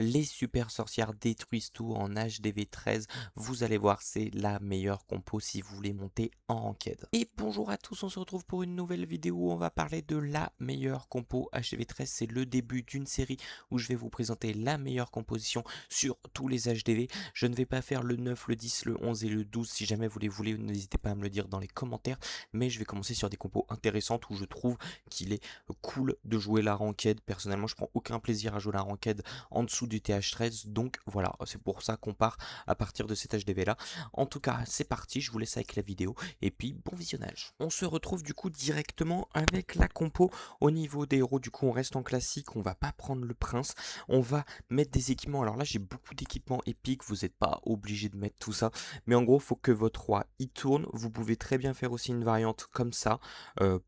Les super sorcières détruisent tout en HDV 13. Vous allez voir, c'est la meilleure compo si vous voulez monter en ranked. Et bonjour à tous, on se retrouve pour une nouvelle vidéo où on va parler de la meilleure compo HDV 13. C'est le début d'une série où je vais vous présenter la meilleure composition sur tous les HDV. Je ne vais pas faire le 9, le 10, le 11 et le 12. Si jamais vous les voulez, n'hésitez pas à me le dire dans les commentaires. Mais je vais commencer sur des compos intéressantes où je trouve qu'il est cool de jouer la ranked. Personnellement, je prends aucun plaisir à jouer la ranked en dessous du TH13. Donc voilà, c'est pour ça qu'on part à partir de cet HDV là. En tout cas, c'est parti, je vous laisse avec la vidéo et puis bon visionnage. On se retrouve du coup directement avec la compo au niveau des héros. Du coup, on reste en classique, on va pas prendre le prince, on va mettre des équipements. Alors là, j'ai beaucoup d'équipements épiques, vous n'êtes pas obligé de mettre tout ça, mais en gros, il faut que votre roi y tourne. Vous pouvez très bien faire aussi une variante comme ça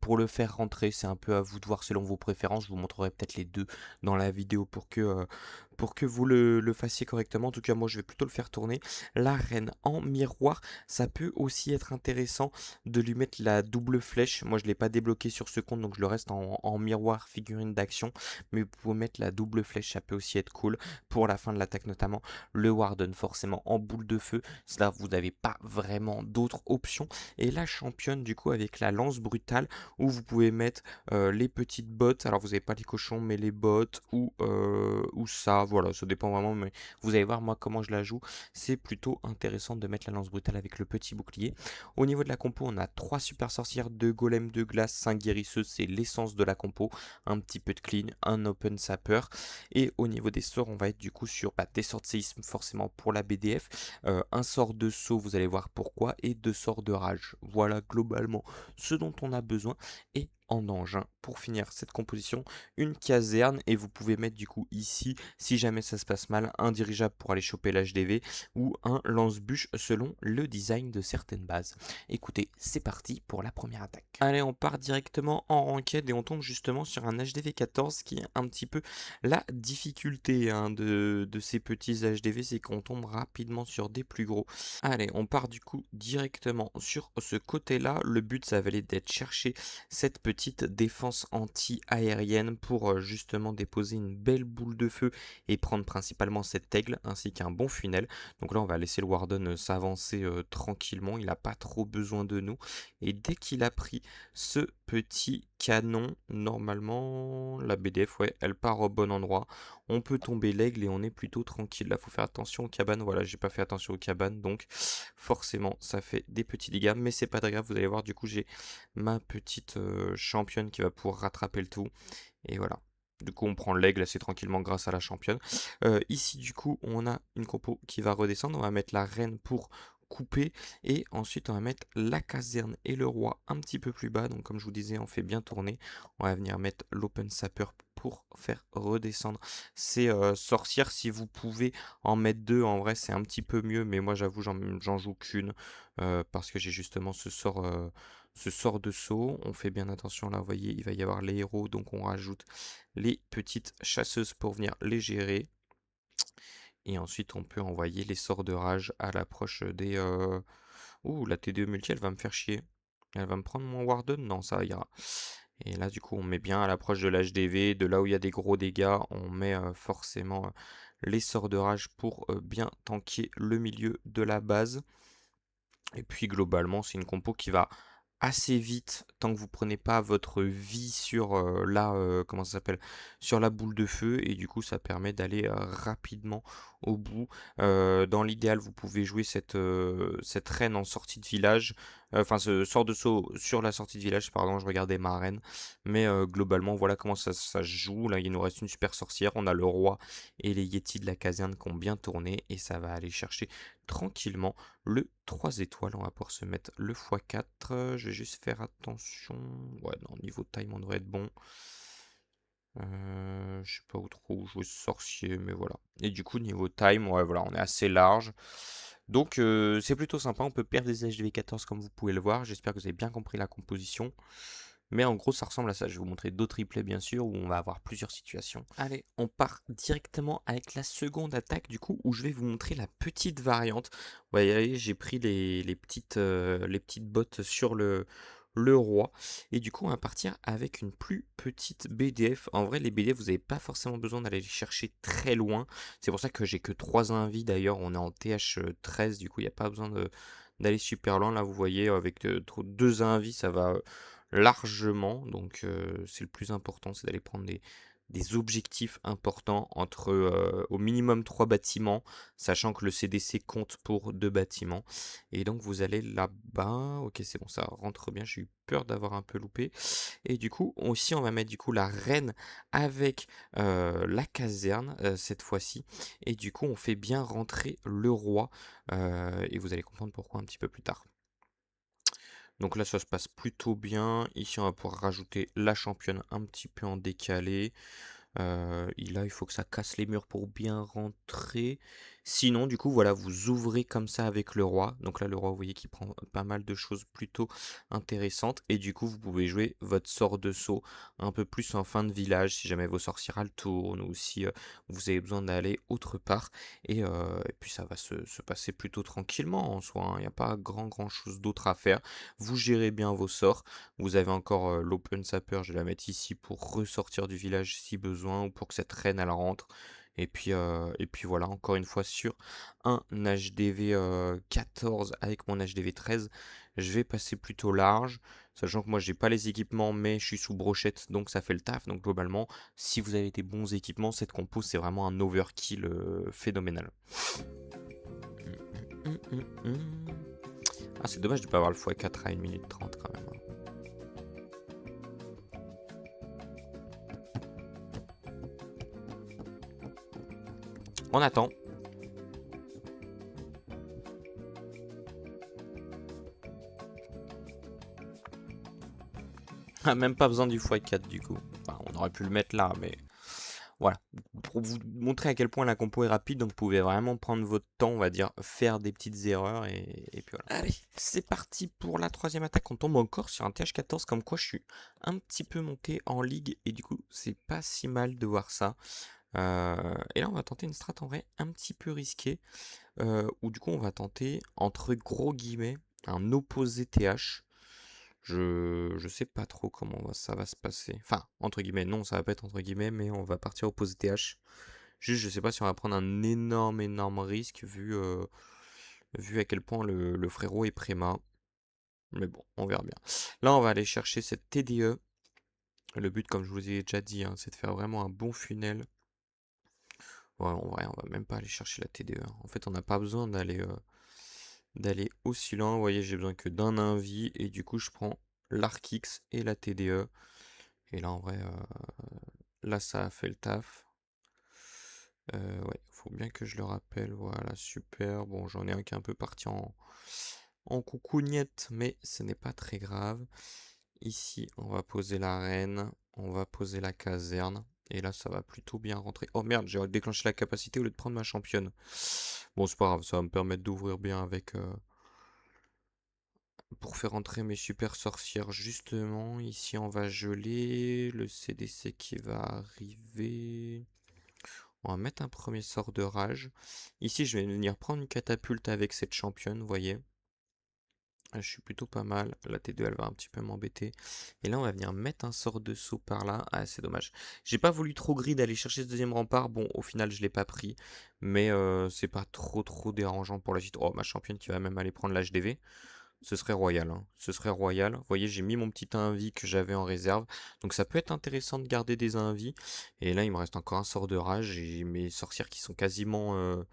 pour le faire rentrer. C'est un peu à vous de voir selon vos préférences. Je vous montrerai peut-être les deux dans la vidéo pour que vous le fassiez correctement. En tout cas, moi, je vais plutôt le faire tourner. La reine en miroir, ça peut aussi être intéressant de lui mettre la double flèche. Moi, je ne l'ai pas débloqué sur ce compte, donc je le reste en miroir figurine d'action. Mais vous pouvez mettre la double flèche, ça peut aussi être cool pour la fin de l'attaque notamment. Le Warden, forcément, en boule de feu. Là, vous n'avez pas vraiment d'autres options. Et la championne, du coup, avec la lance brutale, où vous pouvez mettre les petites bottes. Alors, vous n'avez pas les cochons, mais les bottes ou ça. Voilà, ça dépend vraiment. Mais vous allez voir, moi, comment je la joue. C'est plutôt intéressant de mettre la lance brutale avec le petit bouclier. Au niveau de la compo, on a 3 super sorcières, 2 golems de glace, 5 guérisseuses. C'est l'essence de la compo. Un petit peu de clean, un open sapeur. Et au niveau des sorts, on va être du coup sur des sorts de séisme, forcément pour la BDF. Un sort de saut, vous allez voir pourquoi. Et 2 sorts de rage. Voilà globalement ce dont on a besoin. Et en engin, pour finir cette composition, une caserne, et vous pouvez mettre du coup ici, si jamais ça se passe mal, un dirigeable pour aller choper l'HDV ou un lance-bûche selon le design de certaines bases. Écoutez, c'est parti pour la première attaque. Allez, on part directement en ranked et on tombe justement sur un HDV 14 qui est un petit peu la difficulté de ces petits HDV, c'est qu'on tombe rapidement sur des plus gros. Allez, on part du coup directement sur ce côté-là. Le but, ça va aller d'être chercher cette petite défense anti-aérienne pour justement déposer une belle boule de feu et prendre principalement cette aigle ainsi qu'un bon funnel. Donc là, on va laisser le Warden s'avancer tranquillement. Il n'a pas trop besoin de nous. Et dès qu'il a pris ce petit canon, normalement, la BDF, ouais, elle part au bon endroit. On peut tomber l'aigle et on est plutôt tranquille. Là, faut faire attention aux cabanes. Voilà, j'ai pas fait attention aux cabanes, donc forcément, ça fait des petits dégâts. Mais c'est pas très grave, vous allez voir, du coup, j'ai ma petite championne qui va pouvoir rattraper le tout. Et voilà. Du coup, on prend l'aigle assez tranquillement grâce à la championne. Ici, du coup, on a une compo qui va redescendre. On va mettre la reine pour couper. Et ensuite, on va mettre la caserne et le roi un petit peu plus bas. Donc, comme je vous disais, on fait bien tourner. On va venir mettre l'open sapper pour faire redescendre ces sorcières. Si vous pouvez en mettre deux, en vrai, c'est un petit peu mieux. Mais moi, j'avoue, j'en joue qu'une. Parce que j'ai justement ce sort de saut. On fait bien attention là, vous voyez, il va y avoir les héros, donc on rajoute les petites chasseuses pour venir les gérer. Et ensuite, on peut envoyer les sorts de rage à l'approche des... Ouh, la T2 multi, elle va me faire chier. Elle va me prendre mon Warden? Non, ça ira. Et là, du coup, on met bien à l'approche de l'HDV, de là où il y a des gros dégâts, on met forcément les sorts de rage pour bien tanker le milieu de la base. Et puis globalement, c'est une compo qui va assez vite tant que vous prenez pas votre vie sur comment ça s'appelle, sur la boule de feu, et du coup ça permet d'aller rapidement au bout. Dans l'idéal, vous pouvez jouer cette reine en sortie de village, enfin ce sort de saut sur la sortie de village, pardon, je regardais ma reine, mais globalement voilà comment ça se joue. Là, il nous reste une super sorcière, on a le roi et les Yetis de la caserne qui ont bien tourné, et ça va aller chercher tranquillement le 3 étoiles. On va pouvoir se mettre le x4. Je vais juste faire attention. Ouais, non, niveau time, on devrait être bon. Je sais pas où trop jouer ce sorcier, mais voilà. Et du coup, niveau time, ouais, voilà, on est assez large. Donc, c'est plutôt sympa. On peut perdre des HDV 14 comme vous pouvez le voir. J'espère que vous avez bien compris la composition. Mais en gros, ça ressemble à ça. Je vais vous montrer d'autres replays, bien sûr, où on va avoir plusieurs situations. Allez, on part directement avec la seconde attaque, du coup, où je vais vous montrer la petite variante. Vous voyez, j'ai pris les petites bottes sur le roi. Et du coup, on va partir avec une plus petite BDF. En vrai, les BDF, vous n'avez pas forcément besoin d'aller les chercher très loin. C'est pour ça que j'ai que 3 invis. D'ailleurs, on est en TH13, du coup, il n'y a pas besoin d'aller super loin. Là, vous voyez, avec 2 invis, ça va largement. Donc, c'est le plus important, c'est d'aller prendre des objectifs importants entre au minimum 3 bâtiments, sachant que le CDC compte pour 2 bâtiments. Et donc vous allez là-bas. Ok, c'est bon, ça rentre bien. J'ai eu peur d'avoir un peu loupé. Et du coup, aussi, on va mettre du coup la reine avec la caserne cette fois-ci. Et du coup, on fait bien rentrer le roi. Et vous allez comprendre pourquoi un petit peu plus tard. Donc là, ça se passe plutôt bien. Ici, on va pouvoir rajouter la championne un petit peu en décalé. Et là, il faut que ça casse les murs pour bien rentrer. Sinon, du coup, voilà, vous ouvrez comme ça avec le roi. Donc là, le roi, vous voyez qu'il prend pas mal de choses plutôt intéressantes. Et du coup, vous pouvez jouer votre sort de saut un peu plus en fin de village, si jamais vos sorcières tournent ou si vous avez besoin d'aller autre part. Et puis, ça va se passer plutôt tranquillement en soi, hein. Il n'y a pas grand chose d'autre à faire. Vous gérez bien vos sorts. Vous avez encore l'open sapper, je vais la mettre ici pour ressortir du village si besoin ou pour que cette reine elle rentre. Et puis voilà, encore une fois sur un HDV 14 avec mon HDV 13, je vais passer plutôt large, sachant que moi j'ai pas les équipements mais je suis sous brochette donc ça fait le taf. Donc globalement, si vous avez des bons équipements, cette compo c'est vraiment un overkill phénoménal. Ah, c'est dommage de pas avoir le x4 à 1 minute 30 quand même, hein. On attend. Ah, même pas besoin du x4 du coup. Enfin, on aurait pu le mettre là, mais voilà. Pour vous montrer à quel point la compo est rapide, donc vous pouvez vraiment prendre votre temps, on va dire, faire des petites erreurs, et puis voilà. Allez, c'est parti pour la troisième attaque. On tombe encore sur un TH14, comme quoi je suis un petit peu monté en ligue, et du coup, c'est pas si mal de voir ça. Et là, on va tenter une strat en vrai un petit peu risquée, où du coup, on va tenter, entre gros guillemets, un opposé TH. Je sais pas trop comment ça va se passer. Enfin, entre guillemets, non, ça va pas être entre guillemets, mais on va partir opposé TH. Juste, je sais pas si on va prendre un énorme risque vu à quel point le frérot est préma. Mais bon, on verra bien. Là, on va aller chercher cette TDE. Le but, comme je vous ai déjà dit, hein, c'est de faire vraiment un bon funnel. Ouais, en vrai, on va même pas aller chercher la TDE, hein. En fait, on n'a pas besoin d'aller aussi loin. Vous voyez, j'ai besoin que d'un invi. Et du coup, je prends l'Arkix et la TDE. Et là, en vrai, là, ça a fait le taf. Ouais, faut bien que je le rappelle. Voilà, super. Bon, j'en ai un qui est un peu parti en coucougnette, mais ce n'est pas très grave. Ici, on va poser la reine. On va poser la caserne. Et là, ça va plutôt bien rentrer. Oh merde, j'ai déclenché la capacité au lieu de prendre ma championne. Bon, c'est pas grave, ça va me permettre d'ouvrir bien avec... pour faire entrer mes super sorcières, justement. Ici, on va geler. Le CDC qui va arriver. On va mettre un premier sort de rage. Ici, je vais venir prendre une catapulte avec cette championne, vous voyez. Je suis plutôt pas mal. La T2, elle va un petit peu m'embêter. Et là, on va venir mettre un sort de saut par là. Ah, c'est dommage. J'ai pas voulu trop grid d'aller chercher ce deuxième rempart. Bon, au final, je l'ai pas pris. Mais c'est pas trop dérangeant pour la suite. Oh, ma championne qui va même aller prendre l'HDV. Ce serait royal, hein. Ce serait royal. Vous voyez, j'ai mis mon petit invi que j'avais en réserve. Donc ça peut être intéressant de garder des invis. Et là, il me reste encore un sort de rage. Et mes sorcières qui sont quasiment...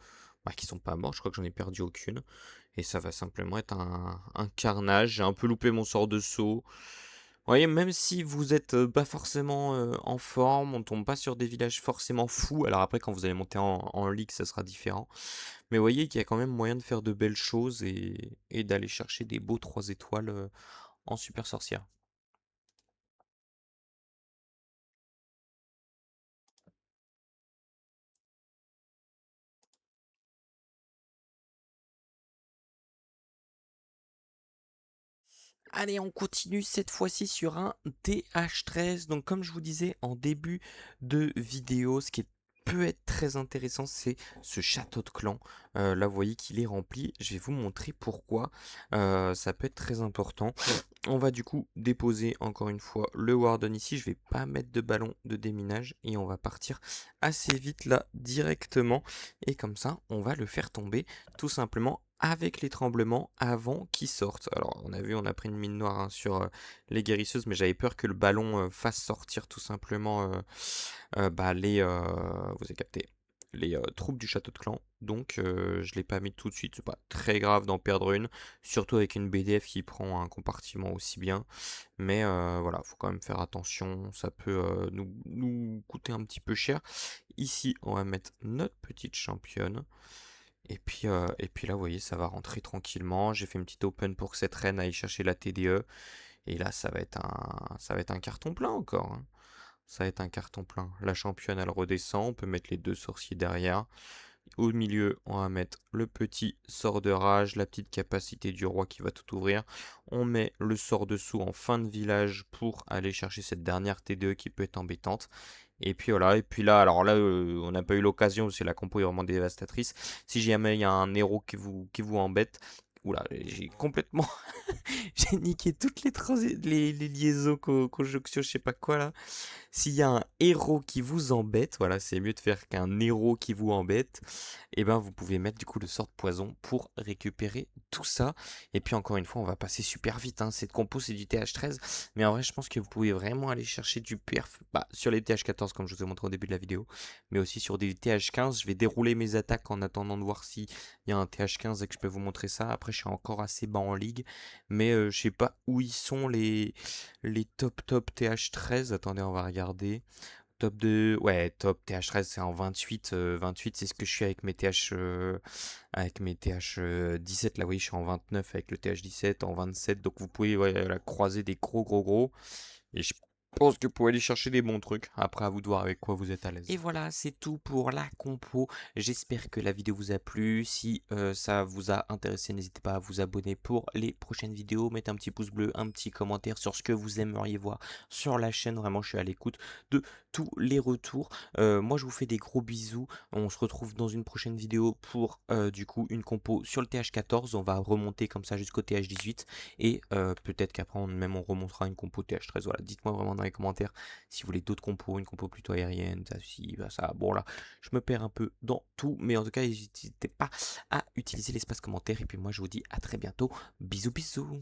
qui sont pas mortes. Je crois que j'en ai perdu aucune. Et ça va simplement être un carnage. J'ai un peu loupé mon sort de saut. Vous voyez, même si vous êtes pas forcément en forme, on tombe pas sur des villages forcément fous. Alors après, quand vous allez monter en ligue, ça sera différent. Mais vous voyez qu'il y a quand même moyen de faire de belles choses et d'aller chercher des beaux 3 étoiles en super sorcière. Allez, on continue cette fois-ci sur un TH13. Donc comme je vous disais en début de vidéo, ce qui est peut être très intéressant, c'est ce château de clan. Là, vous voyez qu'il est rempli. Je vais vous montrer pourquoi ça peut être très important. On va du coup déposer encore une fois le Warden ici. Je vais pas mettre de ballon de déminage et on va partir assez vite là directement. Et comme ça, on va le faire tomber tout simplement avec les tremblements avant qu'ils sortent. Alors, on a vu, on a pris une mine noire hein, sur les guérisseuses, mais j'avais peur que le ballon fasse sortir tout simplement vous avez capté, les troupes du château de clan. Donc, je l'ai pas mis tout de suite. C'est pas très grave d'en perdre une, surtout avec une BDF qui prend un compartiment aussi bien. Mais voilà, faut quand même faire attention. Ça peut nous coûter un petit peu cher. Ici, on va mettre notre petite championne. Et puis là, vous voyez, ça va rentrer tranquillement. J'ai fait une petite open pour que cette reine aille chercher la TDE. Et là, ça va être un carton plein encore, hein. Ça va être un carton plein. La championne, elle redescend. On peut mettre les deux sorciers derrière. Au milieu, on va mettre le petit sort de rage, la petite capacité du roi qui va tout ouvrir. On met le sort dessous en fin de village pour aller chercher cette dernière T2 qui peut être embêtante. Et puis voilà, et puis là, alors là, on n'a pas eu l'occasion, parce que la compo est vraiment dévastatrice. Si jamais il y a un héros qui vous embête, oula, j'ai complètement j'ai niqué toutes les liaisons, conjonctions, je sais pas quoi là. S'il y a un héros qui vous embête, voilà, c'est mieux de faire qu'un héros qui vous embête, et ben vous pouvez mettre du coup le sort de poison pour récupérer tout ça. Et puis encore une fois, on va passer super vite, hein. Cette compo c'est du TH13, mais en vrai je pense que vous pouvez vraiment aller chercher du perf sur les TH14 comme je vous ai montré au début de la vidéo, mais aussi sur des TH15. Je vais dérouler mes attaques en attendant de voir s'il y a un TH15 et que je peux vous montrer ça. Après je suis encore assez bas en ligue, mais je sais pas où ils sont les top TH13. Attendez, on va regarder. Top 2, ouais, top TH13 c'est en 28. 28 c'est ce que je suis avec mes TH 17. Là oui, je suis en 29 avec le TH17, en 27. Donc vous pouvez la croiser des gros. Et je pense que vous pouvez aller chercher des bons trucs. Après, à vous de voir avec quoi vous êtes à l'aise. Et voilà, c'est tout pour la compo. J'espère que la vidéo vous a plu. Si ça vous a intéressé, n'hésitez pas à vous abonner pour les prochaines vidéos. Mettez un petit pouce bleu, un petit commentaire sur ce que vous aimeriez voir sur la chaîne. Vraiment, je suis à l'écoute de tous les retours. Moi, je vous fais des gros bisous. On se retrouve dans une prochaine vidéo pour du coup une compo sur le TH14. On va remonter comme ça jusqu'au TH18. Et peut-être qu'après on remontera une compo TH13. Voilà, dites-moi vraiment dans les commentaires si vous voulez d'autres compos, une compo plutôt aérienne, ça, si, ça. Bon là, je me perds un peu dans tout, mais en tout cas, n'hésitez pas à utiliser l'espace commentaire. Et puis moi, je vous dis à très bientôt. Bisous bisous.